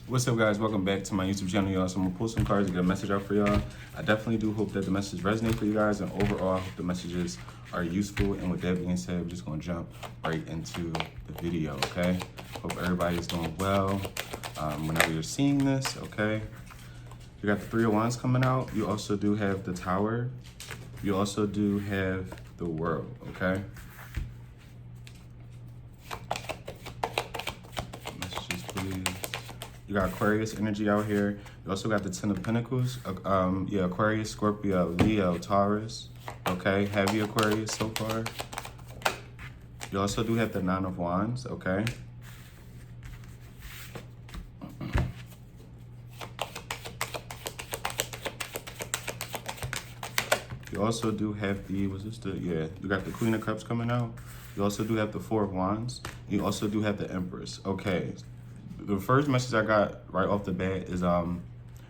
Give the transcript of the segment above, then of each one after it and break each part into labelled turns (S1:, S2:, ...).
S1: What's up, guys? Welcome back to my YouTube channel, y'all. So I'm gonna pull some cards to get a message out for y'all. I definitely do hope that the message resonates for you guys, and overall, I hope the messages are useful. And with that being said, we're just gonna jump right into the video, okay? Hope everybody's doing well. Whenever you're seeing this, okay? You got the Three of Wands coming out. You also do have the Tower. You also do have the World, okay? Messages, please. You got Aquarius energy out here. You also got the Ten of Pentacles. Aquarius, Scorpio, Leo, Taurus. Okay, heavy Aquarius so far. You also do have the Nine of Wands, okay? You also do have the, you got the Queen of Cups coming out. You also do have the Four of Wands. You also do have the Empress. Okay, the first message I got right off the bat is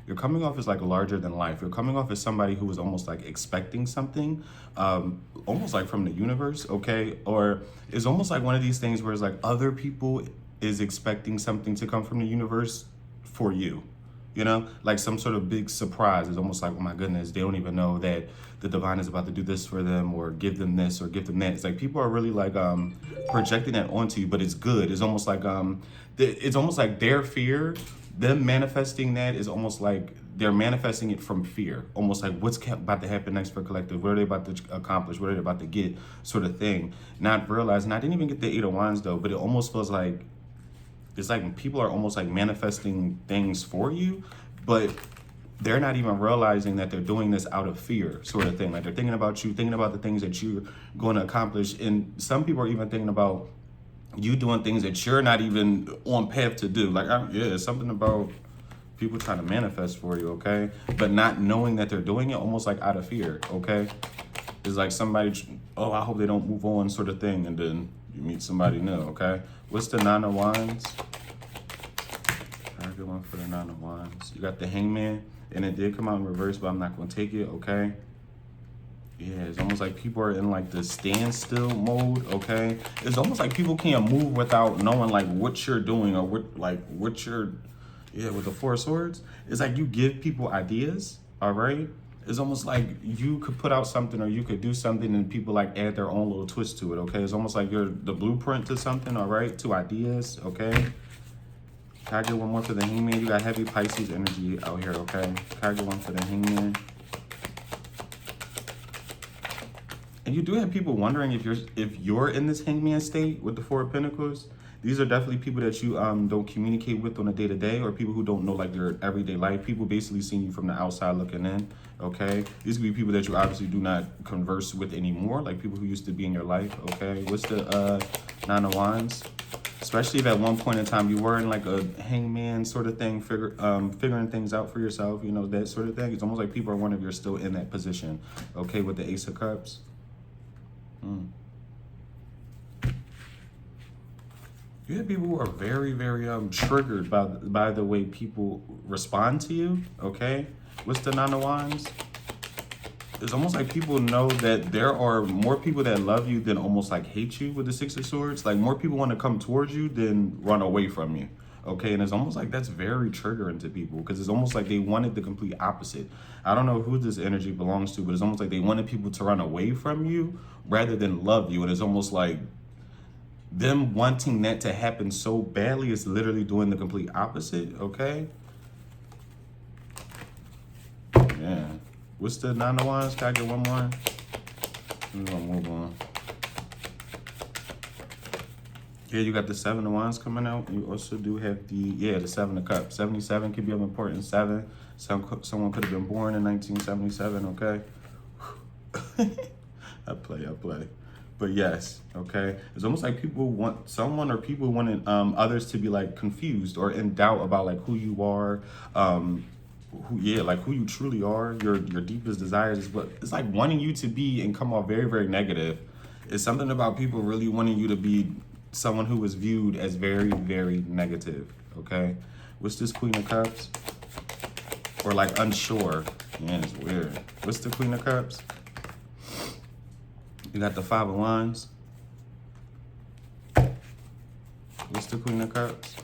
S1: you're coming off as like larger than life. You're coming off as somebody who was almost like expecting something, almost like from the universe, okay? Or it's almost like one of these things where it's like other people is expecting something to come from the universe for you. You know, like some sort of big surprise. It's almost like, oh my goodness, they don't even know that the divine is about to do this for them or give them this or give them that. It's like people are really like projecting that onto you, but it's good. It's almost like their fear, them manifesting that is almost like they're manifesting it from fear. Almost like what's about to happen next for collective? What are they about to accomplish? What are they about to get? Sort of thing. Not realizing, I didn't even get the Eight of Wands though, but it almost feels like it's like people are almost like manifesting things for you, but they're not even realizing that they're doing this out of fear, sort of thing. Like they're thinking about you, thinking about the things that you're going to accomplish. And some people are even thinking about you doing things that you're not even on path to do. Like, it's something about people trying to manifest for you, okay? But not knowing that they're doing it almost like out of fear, okay? It's like somebody, oh, I hope they don't move on, sort of thing. And then you meet somebody new, okay? What's the Nine of Wands? Very good one for the Nine of Wands. You got the Hangman, and it did come out in reverse, but I'm not going to take it, okay? Yeah, it's almost like people are in like the standstill mode, okay? It's almost like people can't move without knowing like what you're doing or what you're, with the Four of Swords. It's like you give people ideas, all right? It's almost like you could put out something or you could do something and people like add their own little twist to it, okay? It's almost like you're the blueprint to something, all right? To ideas, okay? Can I get one more for the Hangman? You got heavy Pisces energy out here, okay? Can I get one for the Hangman? And you do have people wondering if you're in this Hangman state with the Four of Pentacles. These are definitely people that you don't communicate with on a day-to-day, or people who don't know like your everyday life. People basically seeing you from the outside looking in, okay? These could be people that you obviously do not converse with anymore, like people who used to be in your life, okay? What's the Nine of Wands? Especially if at one point in time you were in like a hangman sort of thing, figuring things out for yourself, you know, that sort of thing. It's almost like people are wondering if you're still in that position, okay, with the Ace of Cups. You have people who are very, very triggered by the way people respond to you, okay? What's the Nine of Wands? It's almost like people know that there are more people that love you than almost like hate you with the Six of Swords. Like more people want to come towards you than run away from you, okay? And it's almost like that's very triggering to people because it's almost like they wanted the complete opposite. I don't know who this energy belongs to, but it's almost like they wanted people to run away from you rather than love you. And it's almost like them wanting that to happen so badly is literally doing the complete opposite, okay? Yeah. What's the Nine of Wands? Can I get one more? I'm gonna move on. Yeah, you got the Seven of Wands coming out. You also do have the Seven of Cups. 77 could be an important 7. Someone could have been born in 1977, okay? I play. But yes, okay? It's almost like people want someone or people wanted others to be like confused or in doubt about like who you are, who you truly are, your deepest desires is what it's like wanting you to be and come off very, very negative. It's something about people really wanting you to be someone who is viewed as very, very negative, okay? What's this Queen of Cups? Or like unsure. Man, it's weird. What's the Queen of Cups? You got the Five of Wands. What's the Queen of Cups?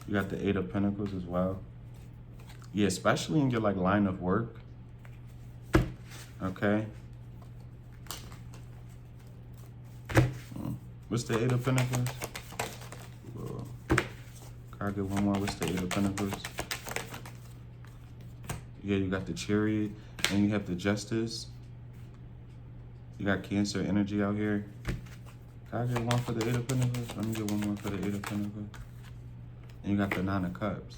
S1: You got the Eight of Pentacles as well. Yeah, especially in your like line of work. Okay. What's the Eight of Pentacles? Whoa. Can I get one more? What's the Eight of Pentacles? Yeah, you got the Chariot and you have the Justice. You got Cancer energy out here. Can I get one for the Eight of Pentacles? Let me get one more for the Eight of Pentacles. And you got the Nine of Cups.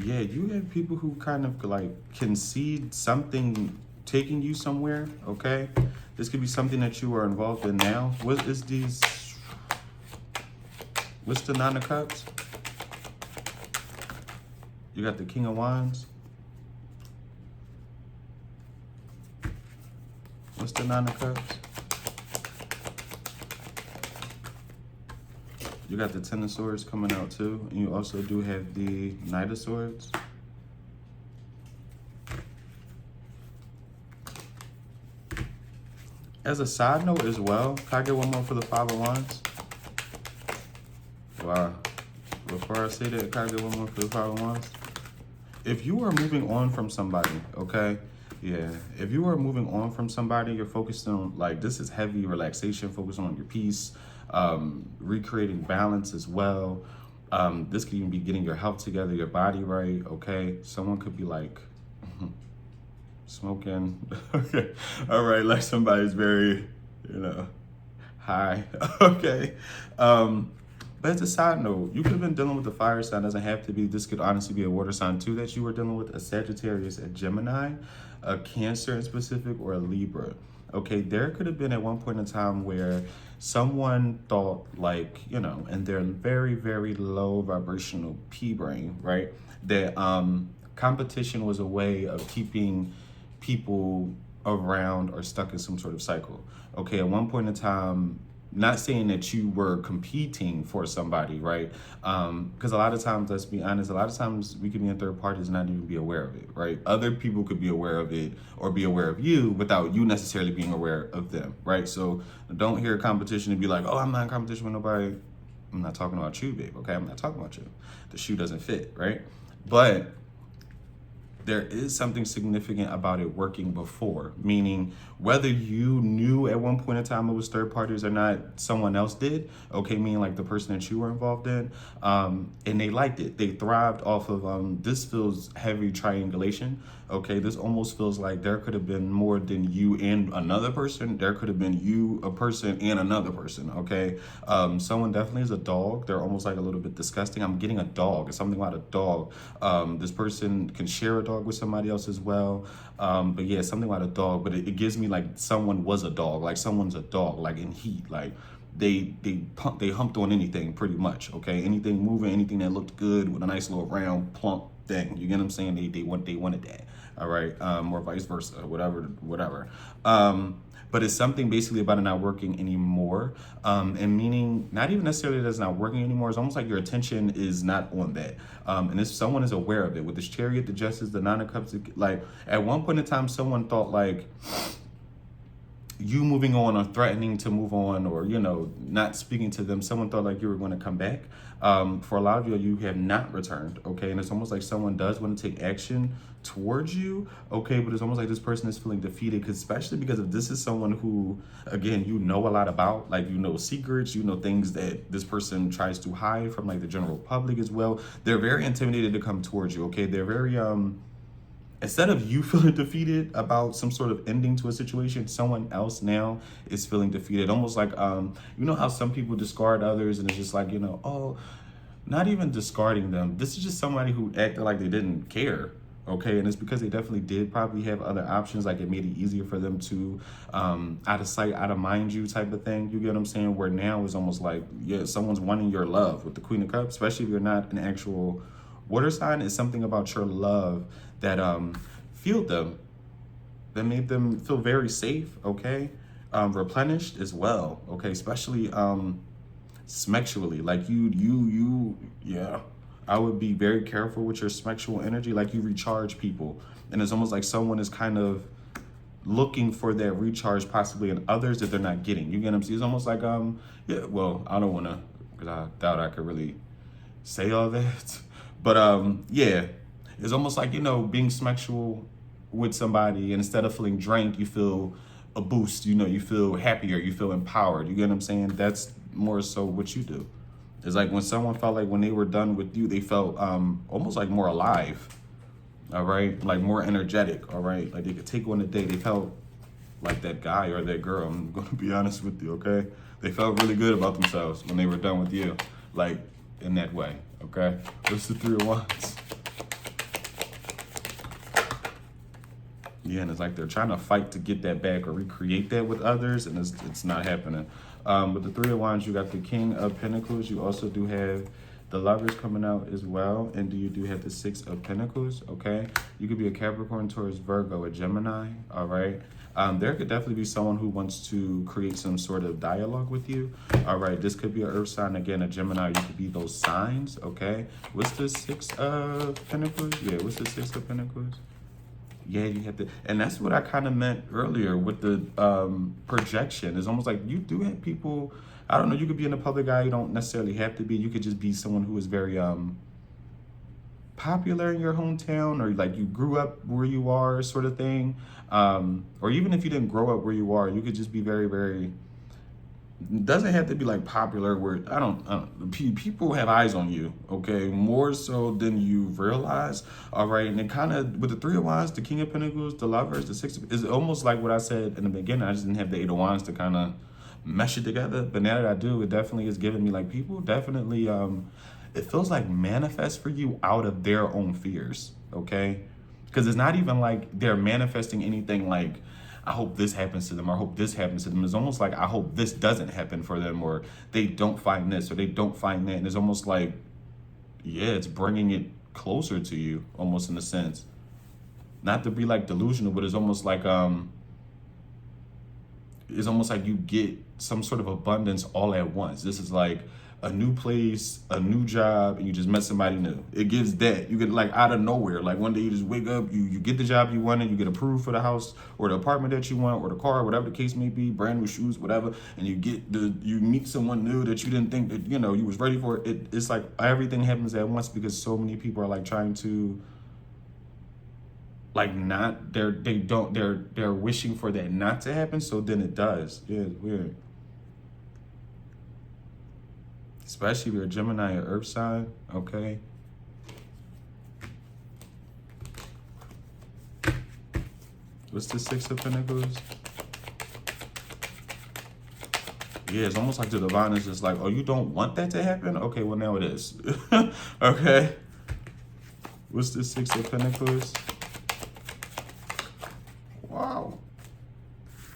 S1: Yeah, you have people who kind of like can see something taking you somewhere, okay? This could be something that you are involved in now. What is these? What's the Nine of Cups? You got the King of Wands. What's the Nine of Cups? You got the Ten of Swords coming out too. And you also do have the Knight of Swords. As a side note as well, can I get one more for the Five of Wands? Wow. Before I say that, can I get one more for the Five of Wands? If you are moving on from somebody, okay? Yeah, if you are moving on from somebody, you're focused on, like, this is heavy relaxation, focusing on your peace, recreating balance as well. This could even be getting your health together, your body right, okay? Someone could be like smoking, okay? All right, like somebody's very, high, okay? But as a side note, you could have been dealing with a fire sign. Doesn't have to be. This could honestly be a water sign too that you were dealing with, a Sagittarius, a Gemini, a Cancer in specific, or a Libra. Okay, there could have been at one point in time where someone thought like, in their very, very low vibrational P brain, right? That competition was a way of keeping people around or stuck in some sort of cycle. Okay, at one point in time, not saying that you were competing for somebody, right? Because a lot of times, let's be honest, a lot of times we can be in third parties and not even be aware of it, right? Other people could be aware of it or be aware of you without you necessarily being aware of them, right? So don't hear competition and be like, oh, I'm not in competition with nobody. I'm not talking about you, babe, okay? I'm not talking about you. The shoe doesn't fit, right? But there is something significant about it working before, meaning whether you knew at one point in time it was third parties or not, someone else did, okay, meaning like the person that you were involved in, and they liked it. They thrived off of, this feels heavy triangulation, okay? This almost feels like there could have been more than you and another person. There could have been you, a person, and another person, okay? Someone definitely is a dog. They're almost like a little bit disgusting. I'm getting a dog. It's something about a dog. This person can share a dog with somebody else as well. But yeah, something about a dog, but it gives me like someone was a dog, like someone's a dog, like in heat, like they humped on anything pretty much, okay? Anything moving, anything that looked good with a nice little round plump thing. You get what I'm saying? They wanted that. All right, or vice versa, whatever. But it's something basically about it not working anymore. And meaning not even necessarily that it's not working anymore. It's almost like your attention is not on that. And if someone is aware of it, with this Chariot, the Justice, the Nine of Cups, like at one point in time, someone thought like you moving on or threatening to move on or, not speaking to them, someone thought like you were going to come back. For a lot of you have not returned, okay? And it's almost like someone does want to take action towards you, okay? But it's almost like this person is feeling defeated, especially because if this is someone who, again, you know a lot about, like secrets, things that this person tries to hide from like the general public as well. They're very intimidated to come towards you, okay? They're very, instead of you feeling defeated about some sort of ending to a situation, someone else now is feeling defeated. Almost like, how some people discard others and it's just like, oh, not even discarding them. This is just somebody who acted like they didn't care, okay? And it's because they definitely did probably have other options. Like it made it easier for them to, out of sight, out of mind you type of thing. You get what I'm saying? Where now is almost like, yeah, someone's wanting your love with the Queen of Cups, especially if you're not an actual water sign. Is something about your love that fueled them, that made them feel very safe, okay? Replenished as well, okay? Especially sexually. Like yeah. I would be very careful with your sexual energy. Like you recharge people. And it's almost like someone is kind of looking for that recharge possibly in others that they're not getting. You get what I'm saying? It's almost like, yeah, well, I don't want to, because I doubt I could really say all that. But yeah, it's almost like, you know, being sexual with somebody, and instead of feeling drained, you feel a boost, you know, you feel happier, you feel empowered. You get what I'm saying? That's more so what you do. It's like when someone felt like when they were done with you, they felt almost like more alive, all right? Like more energetic, all right? Like they could take one a day. They felt like that guy or that girl, I'm gonna be honest with you, okay? They felt really good about themselves when they were done with you, like in that way, okay? What's the Three of Wands? Yeah, and it's like they're trying to fight to get that back or recreate that with others, and it's not happening. With the Three of Wands, you got the King of Pentacles. You also do have the Lovers coming out as well, and you do have the Six of Pentacles, okay? You could be a Capricorn, Taurus, Virgo, a Gemini, all right? There could definitely be someone who wants to create some sort of dialogue with you, all right? This could be an Earth sign, again, a Gemini. You could be those signs, okay? What's the Six of Pentacles? Yeah, what's the Six of Pentacles? Yeah, you have to, and that's what I kind of meant earlier with the projection. It's almost like you do have people, I don't know, you could be in the public eye, you don't necessarily have to be. You could just be someone who is very popular in your hometown, or like you grew up where you are, sort of thing. Or even if you didn't grow up where you are, you could just be very, very, doesn't have to be like popular where I don't people have eyes on you, okay, more so than you realize, all right? And it kind of with the Three of Wands, the King of Pentacles, the Lovers, the Six is almost like what I said in the beginning. I just didn't have the Eight of Wands to kind of mesh it together, but now that I do, it definitely is giving me like people definitely it feels like manifest for you out of their own fears, okay? Because it's not even like they're manifesting anything like I hope this happens to them, or I hope this happens to them. It's almost like I hope this doesn't happen for them, or they don't find this, or they don't find that. And it's almost like, yeah, it's bringing it closer to you, almost in a sense. Not to be like delusional, but it's almost like you get some sort of abundance all at once. This is like a new place, a new job, and you just met somebody new. It gives that. You get like out of nowhere. Like one day you just wake up, you get the job you wanted, you get approved for the house or the apartment that you want, or the car, whatever the case may be, brand new shoes, whatever, and you meet someone new that you didn't think that, you know, you was ready for. It's like everything happens at once because so many people are like trying to like not they're wishing for that not to happen, so then it does. Yeah, it's weird. Especially if you're a Gemini or Earth sign, okay? What's the Six of Pentacles? Yeah, it's almost like the divine is just like, oh, you don't want that to happen? Okay, well, now it is. Okay. What's the Six of Pentacles? Wow.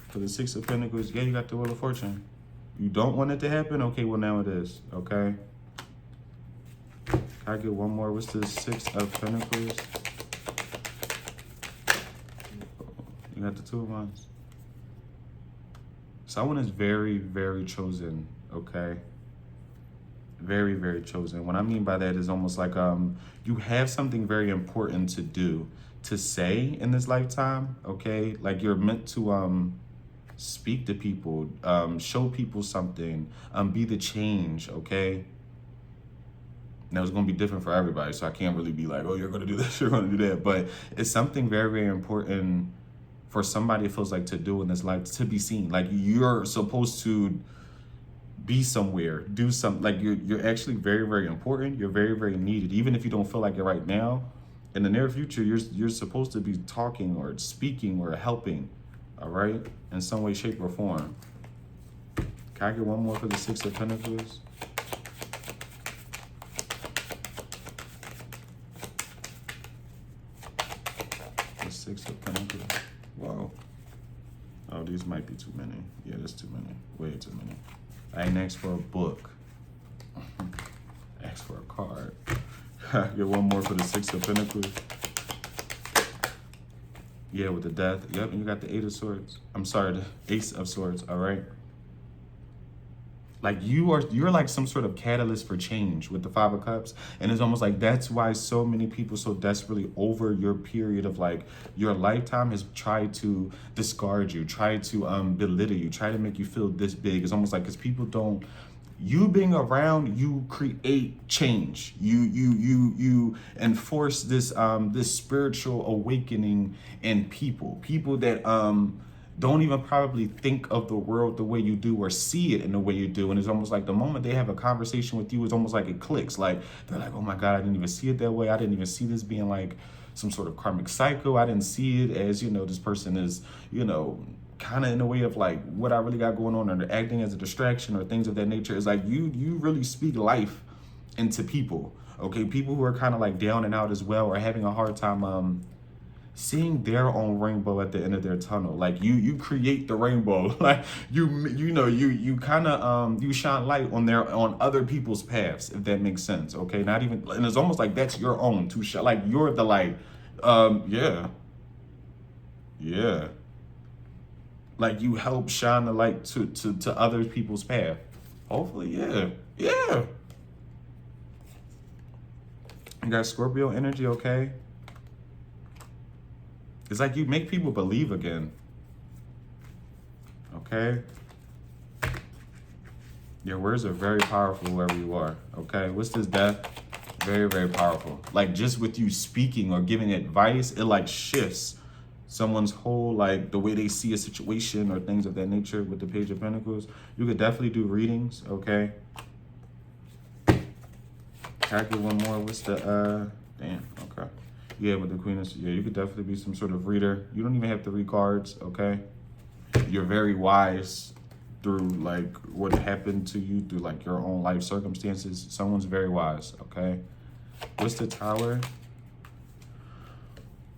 S1: For the Six of Pentacles, yeah, you got the Wheel of Fortune. You don't want it to happen? Okay, well, now it is, okay? Can I get one more? What's the Six of Pentacles? You got the Two of Wands. Someone is very, very chosen, okay? Very, very chosen. What I mean by that is almost like you have something very important to do, to say in this lifetime, okay? Like you're meant to speak to people, show people something, be the change, okay? Now it's gonna be different for everybody, so I can't really be like, oh, you're gonna do this, you're gonna do that, but it's something very, very important for somebody, it feels like, to do in this life, to be seen. Like you're supposed to be somewhere, do something, like you're actually very, very important, you're very, very needed, even if you don't feel like it right now. In the near future, you're supposed to be talking or speaking or helping, all right, in some way, shape, or form. Can I get one more for the Six of Pentacles? The Six of Pentacles. Whoa. Oh, these might be too many. Yeah, there's too many. Way too many. I ain't asked for a book. Asked for a card. Get one more for the Six of Pentacles. Yeah, with the Death. Yep, and you got the Eight of Swords. I'm sorry, the Ace of Swords, all right? Like you're like some sort of catalyst for change with the Five of Cups. And it's almost like that's why so many people so desperately over your period of like your lifetime has tried to discard you, try to belittle you, try to make you feel this big. It's almost like because people don't, you being around, you create change. You enforce this this spiritual awakening in people that don't even probably think of the world the way you do or see it in the way you do. And it's almost like the moment they have a conversation with you, it's almost like it clicks. Like they're like, oh my God, I didn't even see it that way. I didn't even see this being like some sort of karmic cycle. I didn't see it as, you know, this person is, you know, kind of in a way of like what I really got going on, or acting as a distraction or things of that nature. Is like you really speak life into people. Okay, people who are kind of like down and out as well, or having a hard time seeing their own rainbow at the end of their tunnel. Like you create the rainbow. Like you know you kind of you shine light on other people's paths, if that makes sense. Okay, not even, and it's almost like that's your own to shine. Like you're the light. Yeah. Like you help shine the light to other people's path. Hopefully, yeah. You got Scorpio energy, okay? It's like you make people believe again. Okay? Your words are very powerful wherever you are. Okay? What's this, Death? Very, very powerful. Like just with you speaking or giving advice, it like shifts someone's whole, like the way they see a situation or things of that nature with the Page of Pentacles. You could definitely do readings, okay? Can I get one more? What's the, damn, okay. Yeah, with the Queen of, yeah, you could definitely be some sort of reader. You don't even have to read cards, okay? You're very wise through like what happened to you, through like your own life circumstances. Someone's very wise, okay? What's the Tower?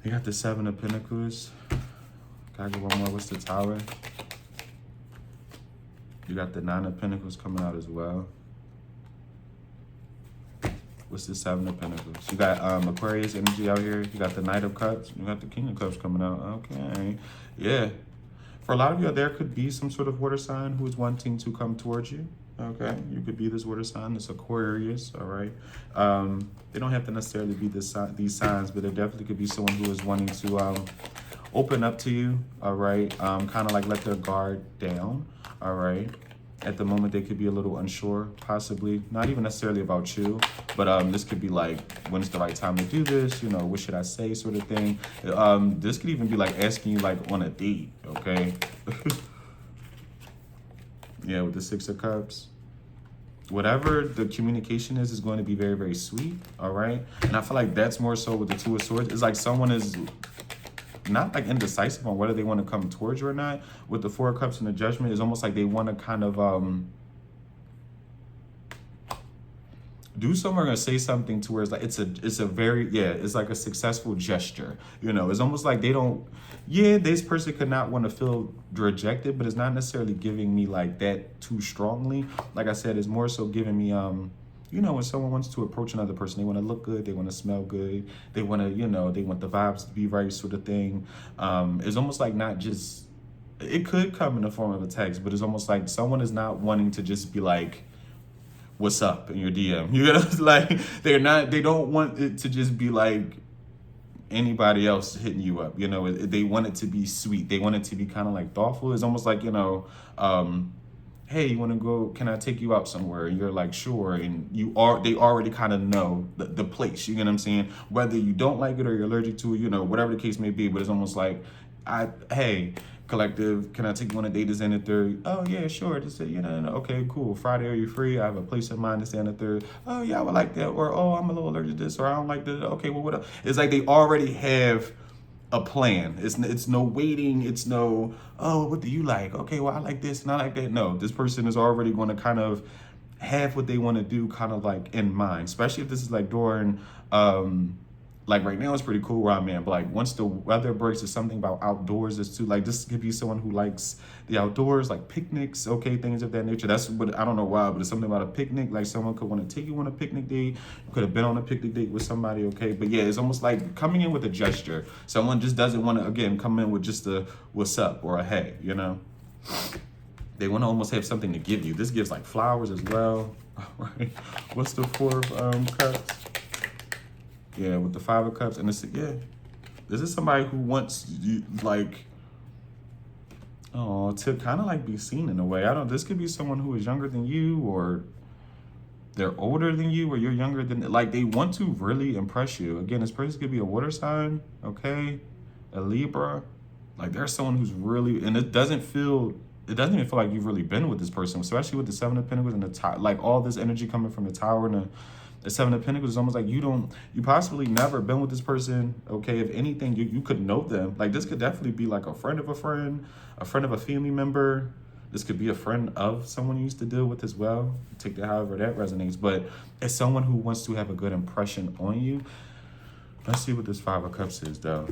S1: You got the Seven of Pentacles. Can I get one more? What's the Tower? You got the Nine of Pentacles coming out as well. What's the Seven of Pentacles? You got Aquarius energy out here. You got the Knight of Cups. You got the King of Cups coming out. Okay. Yeah. For a lot of you, there could be some sort of water sign who is wanting to come towards you. Okay. You could be this water sign, this Aquarius. All right. They don't have to necessarily be these signs, but there definitely could be someone who is wanting to open up to you. All right. Kind of like let their guard down. All right. At the moment, they could be a little unsure, possibly. Not even necessarily about you, but this could be like, when is the right time to do this? You know, what should I say, sort of thing. This could even be like asking you like on a date, okay? Yeah, with the Six of Cups. Whatever the communication is going to be very, very sweet, all right? And I feel like that's more so with the Two of Swords. It's like someone is not like indecisive on whether they want to come towards you or not. With the Four of Cups and the Judgment, it's almost like they want to kind of do something or say something to where it's like it's a very, yeah, it's like a successful gesture. You know, it's almost like they don't, yeah, this person could not want to feel rejected, but it's not necessarily giving me like that too strongly. Like I said, it's more so giving me you know, when someone wants to approach another person, they want to look good, they want to smell good, they want to, you know, they want the vibes to be right, sort of thing. It's almost like not just, it could come in the form of a text, but it's almost like someone is not wanting to just be like, what's up in your DM. You know, like they don't want it to just be like anybody else hitting you up. You know, they want it to be sweet. They want it to be kind of like thoughtful. It's almost like, you know, hey, you want to go, can I take you out somewhere? And you're like, sure. And they already kind of know the place, you know what I'm saying? Whether you don't like it or you're allergic to it, you know, whatever the case may be, but it's almost like, hey, collective, can I take you on a date to Stagnant 30? Oh yeah, sure. Just say, you know, okay, cool. Friday, are you free? I have a place in mind to Stagnant 30. Oh yeah, I would like that. Or, oh, I'm a little allergic to this, or I don't like that. Okay, well, what else? It's like they already have a plan. It's no waiting. It's no, oh, what do you like? Okay, well, I like this and I like that. No, this person is already going to kind of have what they want to do kind of like in mind, especially if this is like during, like right now it's pretty cool where I'm at, but like once the weather breaks, there's something about outdoors is too, like this could be someone who likes the outdoors, like picnics, okay, things of that nature. That's what, I don't know why, but it's something about a picnic, like someone could want to take you on a picnic date. You could have been on a picnic date with somebody, okay? But yeah, it's almost like coming in with a gesture. Someone just doesn't want to, again, come in with just a what's up or a hey, you know? They want to almost have something to give you. This gives like flowers as well. All right. What's the 4 of cups? Yeah, with the 5 of cups. And it's, yeah, this is somebody who wants you, like, oh, to kind of like be seen in a way. This could be someone who is younger than you, or they're older than you, or you're younger than, like, they want to really impress you. Again, this person could be a water sign, okay? A Libra. Like, there's someone who's really, and it doesn't even feel like you've really been with this person, especially with the 7 of Pentacles and the Tower, like all this energy coming from the Tower and the 7 of Pentacles is almost like you possibly never been with this person, okay? If anything, you could know them. Like, this could definitely be like a friend of a friend of a family member. This could be a friend of someone you used to deal with as well. Take that however that resonates. But it's someone who wants to have a good impression on you. Let's see what this 5 of Cups is, though.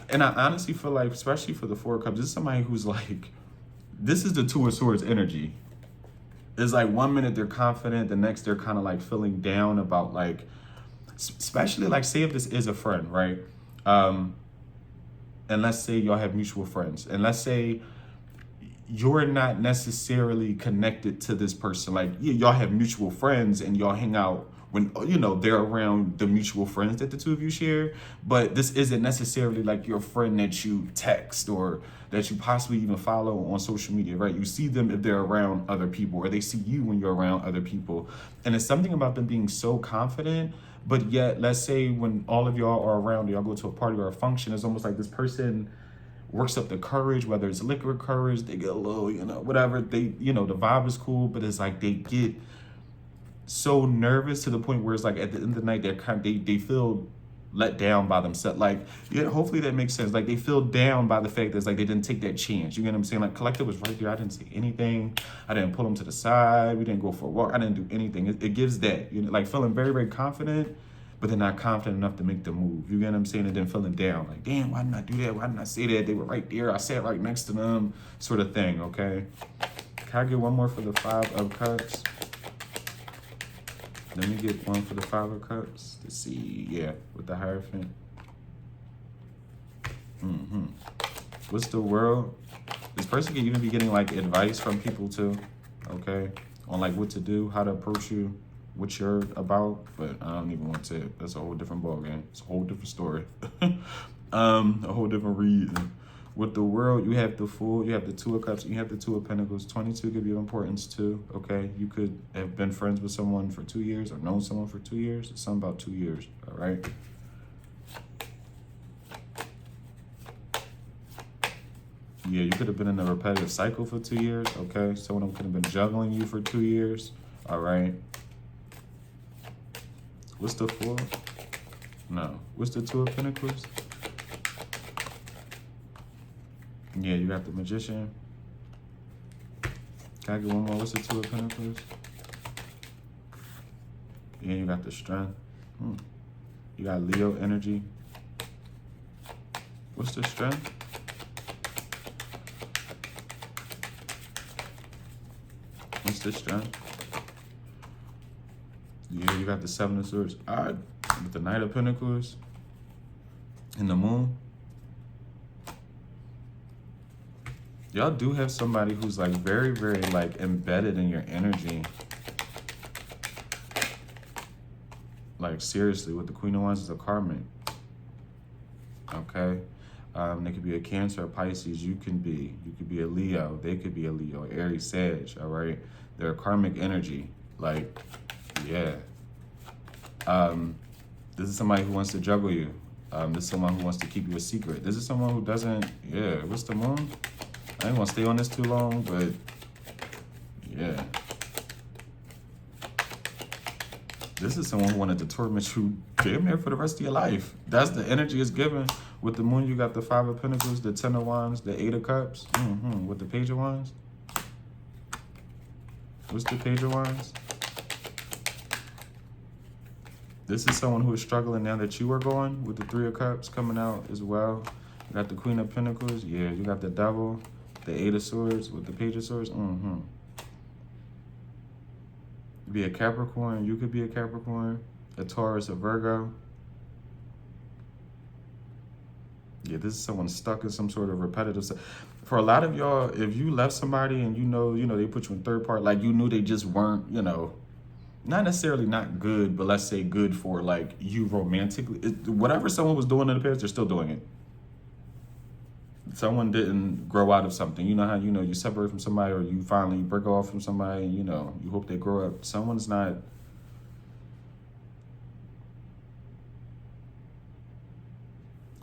S1: And I honestly feel like, especially for the 4 of Cups, this is somebody who's like, this is the 2 of Swords energy. It's like 1 minute they're confident, the next they're kind of like feeling down about, like, especially like, say if this is a friend, right? And let's say y'all have mutual friends. And let's say you're not necessarily connected to this person. Like, yeah, y'all have mutual friends and y'all hang out when, you know, they're around the mutual friends that the 2 of you share. But this isn't necessarily like your friend that you text or that you possibly even follow on social media, right? You see them if they're around other people, or they see you when you're around other people. And it's something about them being so confident, but yet, let's say when all of y'all are around, y'all go to a party or a function, it's almost like this person works up the courage, whether it's liquid courage, they get a little, you know, whatever, they, you know, the vibe is cool, but it's like they get so nervous to the point where it's like at the end of the night, they feel let down by themselves. Like, yeah, hopefully that makes sense. Like, they feel down by the fact that it's like they didn't take that chance. You get what I'm saying? Like, Collective was right there. I didn't say anything. I didn't pull them to the side. We didn't go for a walk. I didn't do anything. It gives that, you know, like feeling very, very confident, but they're not confident enough to make the move. You get what I'm saying? And then feeling down, like, damn, why didn't I do that? Why didn't I say that? They were right there. I sat right next to them, sort of thing, okay? Can I get one more for the 5 of Cups? Let me get one for the 5 of Cups to see, yeah, with the Hierophant. What's the World? This person can even be getting like advice from people too, okay? On like what to do, how to approach you, what you're about, but I don't even want to, that's a whole different ballgame. It's a whole different story. A whole different reason. With the World, you have the Fool, you have the 2 of Cups, you have the 2 of Pentacles. 22 could be of importance too, okay? You could have been friends with someone for 2 years or known someone for 2 years. It's something about 2 years, all right? Yeah, you could have been in a repetitive cycle for 2 years, okay? Someone could have been juggling you for 2 years, all right? What's the Fool? No. What's the 2 of Pentacles? Yeah, you got the Magician. Can I get one more? What's the 2 of Pentacles? Yeah, you got the Strength. You got Leo energy. What's the Strength? What's the Strength? Yeah, you got the 7 of Swords. All right, with the Knight of Pentacles and the Moon. Y'all do have somebody who's like very, very like embedded in your energy. Like seriously, with the Queen of Wands is a Karmic. Okay? They could be a Cancer, a Pisces. You could be a Leo. They could be a Leo, Aries, Sag, all right? They're a Karmic energy. Like, yeah. This is somebody who wants to juggle you. This is someone who wants to keep you a secret. This is someone who doesn't, yeah, what's the Moon? I ain't gonna stay on this too long, but yeah. This is someone who wanted to torment you damn near for the rest of your life. That's the energy it's given. With the Moon, you got the 5 of Pentacles, the 10 of Wands, the 8 of Cups. With the Page of Wands. What's the Page of Wands? This is someone who is struggling now that you are going, with the 3 of Cups coming out as well. You got the Queen of Pentacles. Yeah, you got the Devil. The 8 of Swords with the Page of Swords. Be a Capricorn. You could be a Capricorn. A Taurus, a Virgo. Yeah, this is someone stuck in some sort of repetitive. For a lot of y'all, if you left somebody and you know, they put you in third part, like you knew they just weren't, not necessarily not good, but let's say good for like you romantically. Whatever someone was doing in the past, they're still doing it. Someone didn't grow out of something. You know how, you separate from somebody or you finally break off from somebody, and, you hope they grow up. Someone's not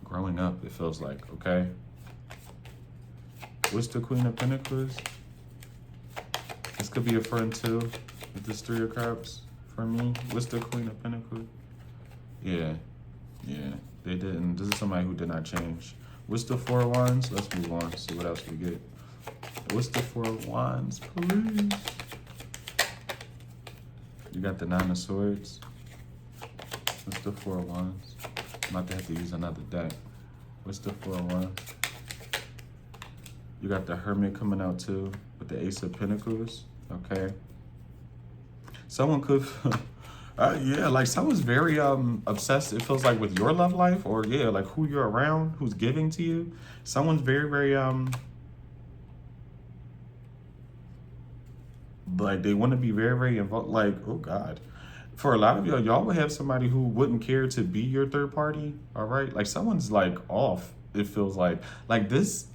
S1: growing up, it feels like, okay? What's the Queen of Pentacles? This could be a friend too, with this Three of Cups for me. What's the Queen of Pentacles? Yeah, they didn't. This is somebody who did not change. What's the Four of Wands? Let's move on, see what else we get. What's the Four of Wands, please? You got the Nine of Swords. What's the Four of Wands? I'm about to have to use another deck. What's the Four of Wands? You got the Hermit coming out too, with the Ace of Pentacles, okay? Someone could, yeah, like someone's very obsessed, it feels like, with your love life, or yeah, like who you're around, who's giving to you. Someone's very, very, like they want to be very, very involved, like, oh God. For a lot of y'all would have somebody who wouldn't care to be your third party, all right? Like someone's like off, it feels like this,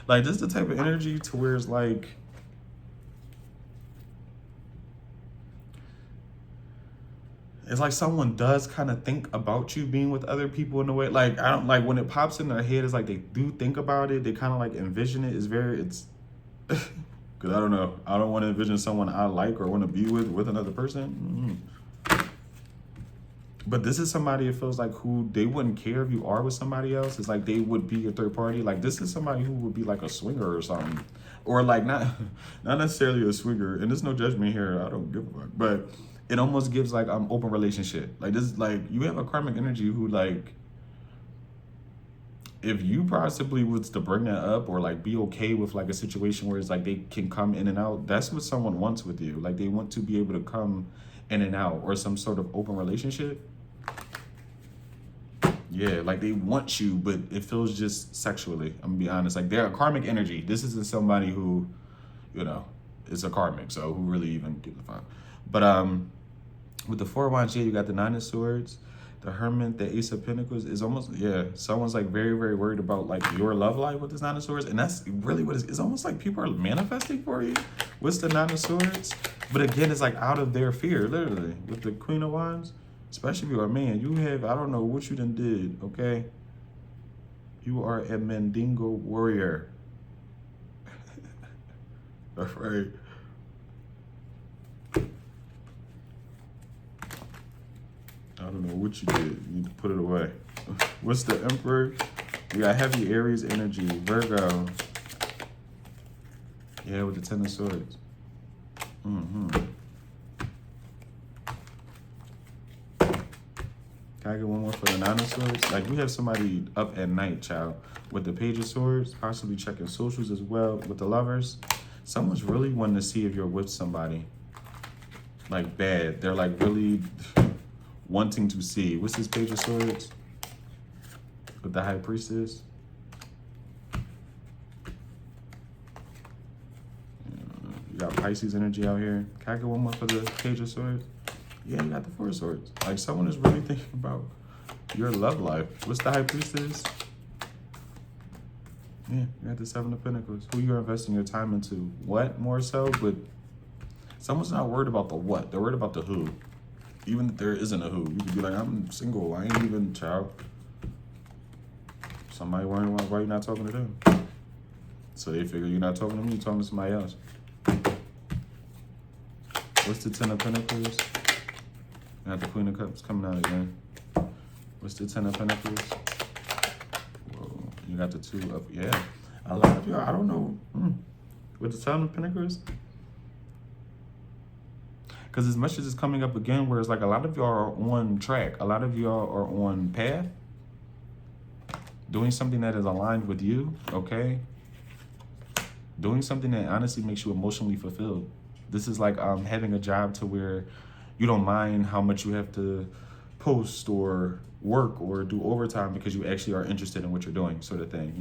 S1: like this is the type of energy to where it's like, it's like someone does kind of think about you being with other people in a way. Like, I don't, like when it pops in their head, it's like they do think about it. They kind of like envision it. It's because I don't know. I don't want to envision someone I like or want to be with another person. But this is somebody, it feels like, who they wouldn't care if you are with somebody else. It's like they would be your third party. Like this is somebody who would be like a swinger or something. Or like not necessarily a swinger. And there's no judgment here. I don't give a fuck. But it almost gives like open relationship. Like this, like you have a karmic energy who, like, if you possibly was to bring that up or like be okay with like a situation where it's like they can come in and out, that's what someone wants with you. Like they want to be able to come in and out, or some sort of open relationship. Yeah, like they want you, but it feels just sexually. I'm gonna be honest. Like they're a karmic energy. This isn't somebody who, is a karmic, so who really even gives a fuck. But with the Four of Wands, yeah, you got the Nine of Swords, the Hermit, the Ace of Pentacles. Is almost, yeah, someone's like very, very worried about like your love life with this Nine of Swords, and that's really what it's almost like people are manifesting for you. What's the Nine of Swords? But again, it's like out of their fear, literally. With the Queen of Wands, especially if you're a man, you have, I don't know what you done did, okay? You are a Mandingo warrior. That's right. I don't know what you did. You need to put it away. What's the Emperor? We got heavy Aries energy, Virgo. Yeah, with the Ten of Swords. Can I get one more for the Nine of Swords? Like, you have somebody up at night, child, with the Page of Swords, possibly checking socials as well. With the Lovers, someone's really wanting to see if you're with somebody. Like, bad. They're, like, really wanting to see. What's this Page of Swords? With the High Priestess? You got Pisces energy out here. Can I get one more for the Page of Swords? Yeah, you got the Four of Swords. Like, someone is really thinking about your love life. What's the High Priestess? Yeah, you got the Seven of Pentacles. Who you're investing your time into. What, more so? But someone's not worried about the what. They're worried about the who. Even if there isn't a who. You could be like, I'm single. I ain't even, child. Somebody worrying about why you're not talking to them. So they figure you're not talking to me, you're talking to somebody else. What's the Ten of Pentacles? You got the Queen of Cups coming out again. What's the Ten of Pentacles? Whoa. You got the Two of, yeah. A lot of y'all, I don't know. With the Ten of Pentacles? Because as much as it's coming up again, where it's like a lot of y'all are on track. A lot of y'all are on path. Doing something that is aligned with you, okay? Doing something that honestly makes you emotionally fulfilled. This is like having a job to where you don't mind how much you have to post or work or do overtime because you actually are interested in what you're doing, sort of thing.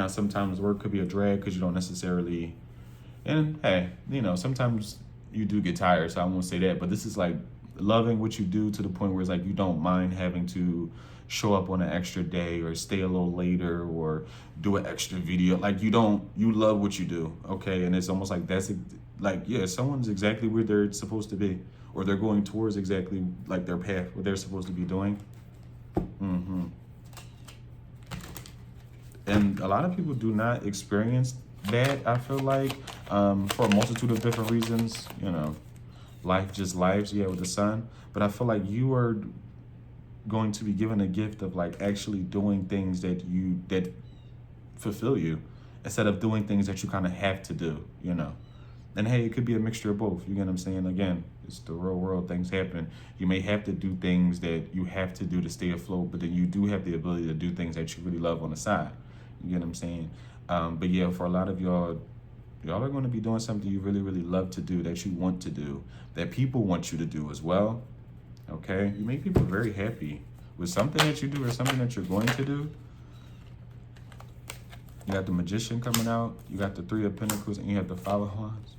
S1: Sometimes work could be a drag because you don't necessarily, and hey, sometimes you do get tired, so I won't say that, but this is like loving what you do to the point where it's like you don't mind having to show up on an extra day or stay a little later or do an extra video. Like you love what you do, okay? And it's almost like that's like, yeah, someone's exactly where they're supposed to be, or they're going towards exactly like their path, what they're supposed to be doing. And a lot of people do not experience that, I feel like, for a multitude of different reasons. Life just lives, with the sun. But I feel like you are going to be given a gift of like actually doing things that fulfill you, instead of doing things that you kind of have to do. And hey, it could be a mixture of both. You get what I'm saying? Again, it's the real world. Things happen. You may have to do things that you have to do to stay afloat, but then you do have the ability to do things that you really love on the side. You get what I'm saying? But yeah, for a lot of y'all are going to be doing something you really, really love to do, that you want to do, that people want you to do as well. Okay? You make people very happy with something that you do or something that you're going to do. You got the Magician coming out. You got the Three of Pentacles, and you have the Five of Wands.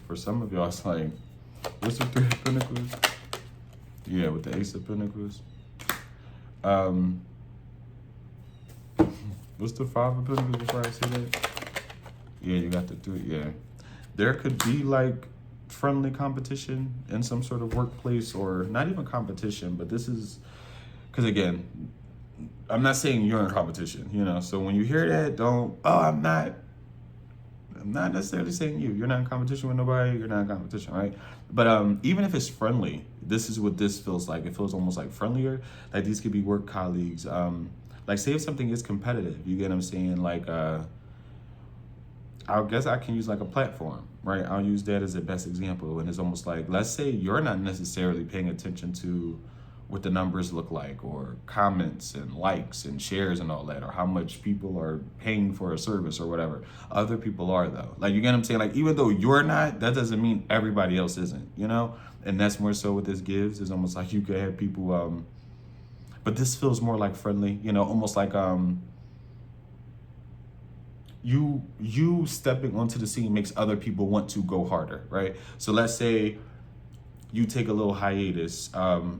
S1: For some of y'all, it's like, what's the Three of Pentacles? Yeah, with the Ace of Pentacles. What's the Five of Pentacles before I say that? Yeah, you got the three, yeah. There could be like friendly competition in some sort of workplace, or not even competition, but this is, because again, I'm not saying you're in competition, so when you hear that, I'm not necessarily saying you're not in competition with nobody, you're not in competition, right? But even if it's friendly, this is what this feels like. It feels almost like friendlier. Like these could be work colleagues. Like say if something is competitive, you get what I'm saying? Like, I guess I can use like a platform, right? I'll use that as the best example. And it's almost like, let's say you're not necessarily paying attention to what the numbers look like, or comments and likes and shares and all that, or how much people are paying for a service or whatever. Other people are though. Like, you get what I'm saying? Like, even though you're not, that doesn't mean everybody else isn't, And that's more so what this gives. Is almost like you could have people, but this feels more like friendly, almost like, you stepping onto the scene makes other people want to go harder, right? So let's say you take a little hiatus,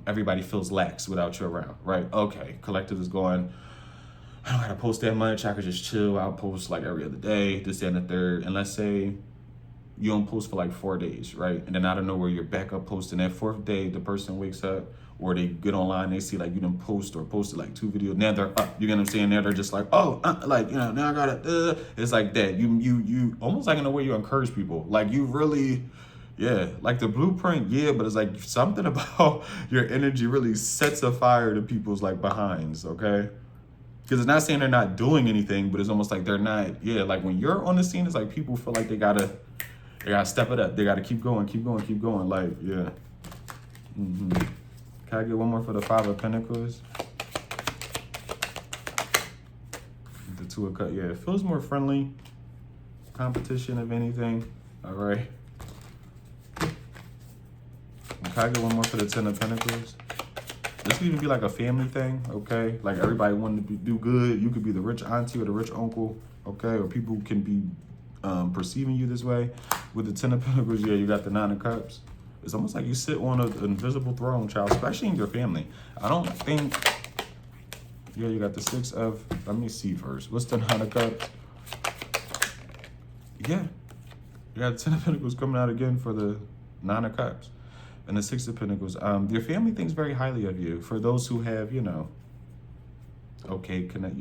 S1: everybody feels lax without you around, right? Okay, collective is going, I don't gotta post that much, I could just chill, I'll post like every other day, this, that, and the third. And let's say you don't post for like 4 days, right? And then out of nowhere, you're back up posting. That 4th day, the person wakes up, or they get online, they see like you done posted like 2 videos. Now they're up, you get what I'm saying? Now they're just like, now I gotta, it's like that. You almost like in a way you encourage people. Like you really, yeah, like the blueprint, yeah, but it's like something about your energy really sets a fire to people's like behinds, okay? Because it's not saying they're not doing anything, but it's almost like they're not, like when you're on the scene, it's like people feel like they gotta step it up. They gotta keep going, like, yeah. Can I get one more for the Five of Pentacles? The Two of Cups, yeah, it feels more friendly. Competition, if anything, all right. Can I get one more for the Ten of Pentacles? This could even be like a family thing, okay? Like everybody wanting to do good. You could be the rich auntie or the rich uncle, okay? Or people can be perceiving you this way. With the Ten of Pentacles, yeah, you got the Nine of Cups. It's almost like you sit on an invisible throne, child, especially in your family. I don't think, yeah, you got the Six of, let me see first. What's the Nine of Cups? Yeah, you got the Ten of Pentacles coming out again for the Nine of Cups. And the Six of Pentacles. Your family thinks very highly of you. For those who have, okay, connect,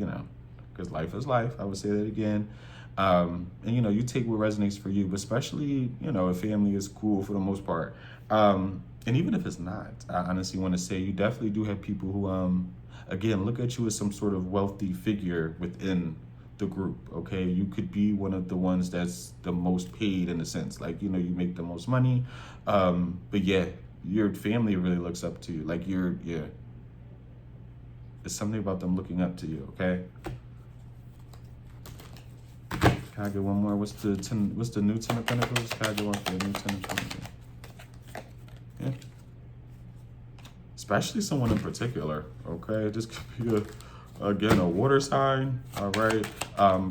S1: because life is life. I would say that again. And, you take what resonates for you, but especially, if family is cool for the most part. And even if it's not, I honestly want to say you definitely do have people who, again, look at you as some sort of wealthy figure within the group, okay? You could be one of the ones that's the most paid in a sense, like, you make the most money, but yeah, your family really looks up to you, like it's something about them looking up to you, okay? Can I get one more? What's the new Ten of Pentacles? Can I get one for the new Ten of Pentacles? Yeah. Especially someone in particular, okay? This could be, again, a water sign, all right?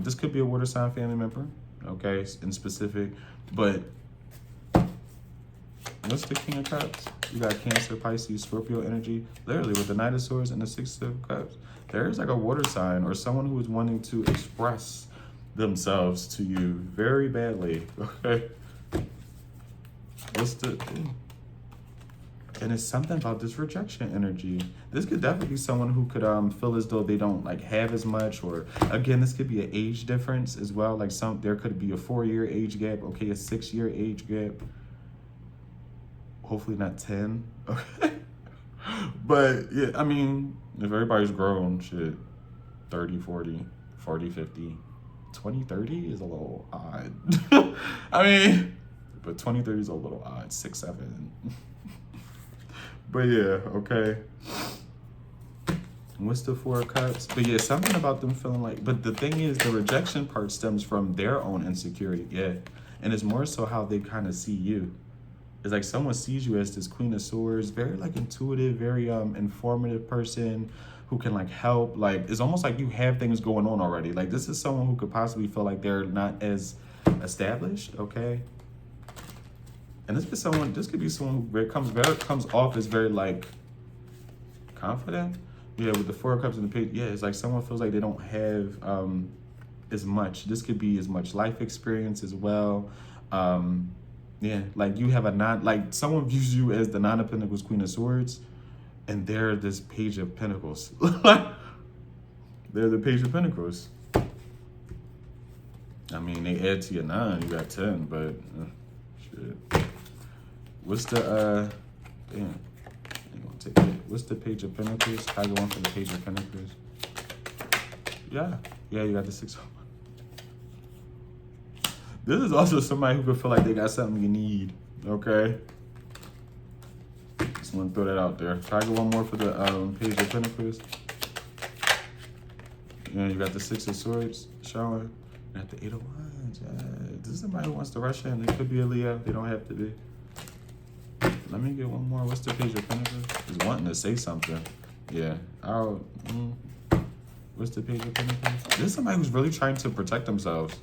S1: This could be a water sign family member, okay, in specific. But what's the King of Cups? You got Cancer, Pisces, Scorpio energy. Literally, with the Knight of Swords and the Six of Cups, there's like a water sign or someone who is wanting to express themselves to you very badly, okay? What's the... And it's something about this rejection energy. This could definitely be someone who could feel as though they don't like have as much, or again, this could be an age difference as well. Like there could be a 4-year age gap, okay, a 6-year age gap. Hopefully not 10. Okay. But yeah, I mean, if everybody's grown, shit, 30, 40, 40, 50, 20, 30 is a little odd. I mean, but 20, 30 is a little odd. 6, 7. But yeah, okay. What's the Four of Cups? But yeah, something about them feeling like, but the thing is, the rejection part stems from their own insecurity, yeah. And it's more so how they kind of see you. It's like someone sees you as this Queen of Swords, very like intuitive, very informative person who can like help. Like, it's almost like you have things going on already. Like, this is someone who could possibly feel like they're not as established, okay? And this could be someone who comes off as very like confident. Yeah, with the Four of Cups and the Page, yeah, it's like someone feels like they don't have as much. This could be as much life experience as well. Yeah, like you have like someone views you as the Nine of Pentacles, Queen of Swords, and they're this Page of Pentacles. They're the Page of Pentacles. I mean, they add to your 9, you got 10, but shit. What's the damn, ain't gonna take it. What's the Page of Pentacles? I go on for the Page of Pentacles. Yeah, you got the 6 of... This is also somebody who could feel like they got something you need, okay? Just want to throw that out there. Try to get one more for the Page of Pentacles. Yeah, you got the 6 of Swords showing. You got the 8 of Wands. Yeah. This is somebody who wants to rush in. It could be a Leo. They don't have to be. Let me get one more. What's the Page of Pentacles? He's wanting to say something. Yeah. What's the Page of Pentacles? This is somebody who's really trying to protect themselves.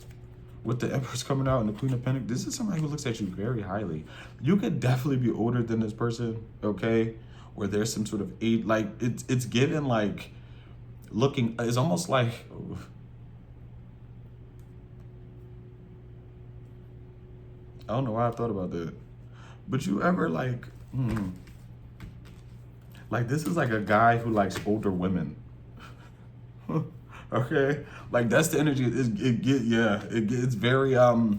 S1: With the Empress coming out and the Queen of Pentacles, this is somebody who looks at you very highly. You could definitely be older than this person, okay? Or there's some sort of age, like it's given like looking. It's almost like. I don't know why I thought about that. But you ever like this is like a guy who likes older women. Okay, like that's the energy. It's very the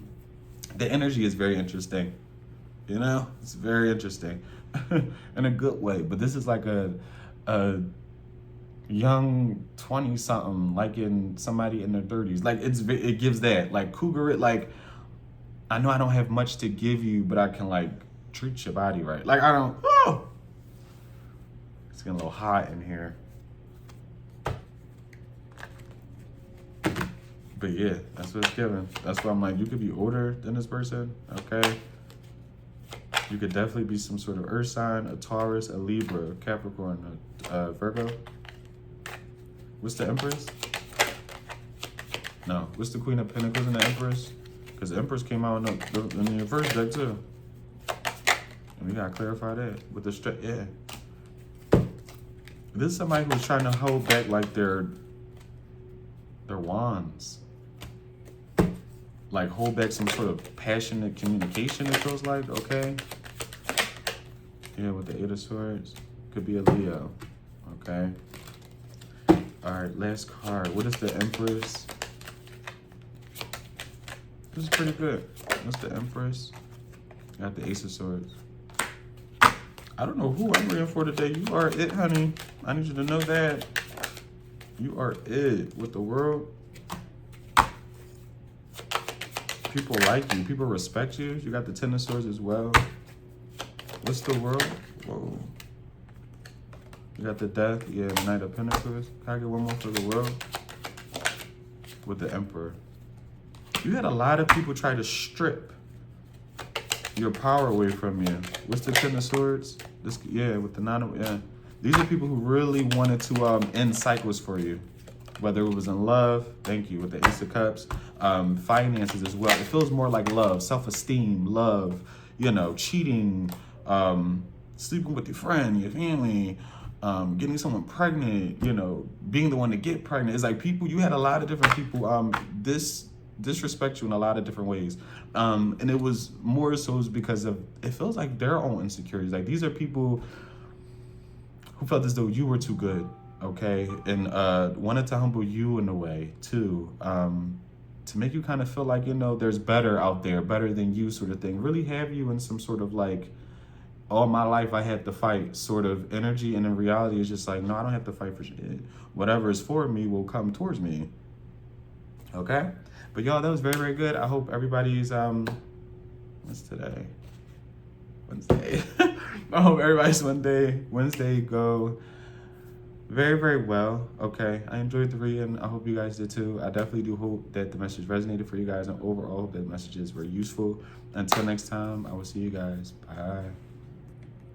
S1: energy is very interesting. You know, it's very interesting in a good way. But this is like a young 20-something liking somebody in their 30s. Like it gives that like cougar. Like, I know I don't have much to give you, but I can like treat your body right. Like I don't. Oh, it's getting a little hot in here. But yeah, that's what it's giving. That's why I'm like, you could be older than this person, okay? You could definitely be some sort of earth sign, a Taurus, a Libra, a Capricorn, a Virgo. What's the Empress? No, what's the Queen of Pentacles and the Empress? Because the Empress came out in the first deck too. And we gotta clarify that with the yeah. This is somebody who's trying to hold back like their wands. Like hold back some sort of passionate communication, it feels like, okay? Yeah, with the 8 of Swords. Could be a Leo, okay? All right, last card. What is the Empress? This is pretty good. What's the Empress? Got the Ace of Swords. I don't know who I'm reading for today. You are it, honey. I need you to know that. You are it with the world. People like you. People respect you. You got the 10 of Swords as well. What's the world? Whoa. You got the Death. Yeah, the Knight of Pentacles. Can I get one more for the world? With the Emperor. You had a lot of people try to strip your power away from you. What's the Ten of Swords? This, yeah, with the Nine of, yeah. These are people who really wanted to end cycles for you. Whether it was in love, thank you, with the Ace of Cups, finances as well. It feels more like love, self-esteem, love, you know, cheating, sleeping with your friend, your family, getting someone pregnant, you know, being the one to get pregnant. It's like people, you had a lot of different people disrespect you in a lot of different ways. And it was more so because of, it feels like their own insecurities. Like these are people who felt as though you were too good, okay? And wanted to humble you in a way too, to make you kind of feel like, you know, there's better out there, better than you sort of thing. Really have you in some sort of like, all my life I had to fight sort of energy. And in reality, it's just like, no, I don't have to fight for shit. Whatever is for me will come towards me, okay? But y'all, that was very, very good. I hope everybody's, what's today? Wednesday. I hope everybody's Wednesday go very, very well. Okay, I enjoyed the reading. I hope you guys did too. I definitely do hope that the message resonated for you guys, and overall that messages were useful. Until next time, I will see you guys. Bye.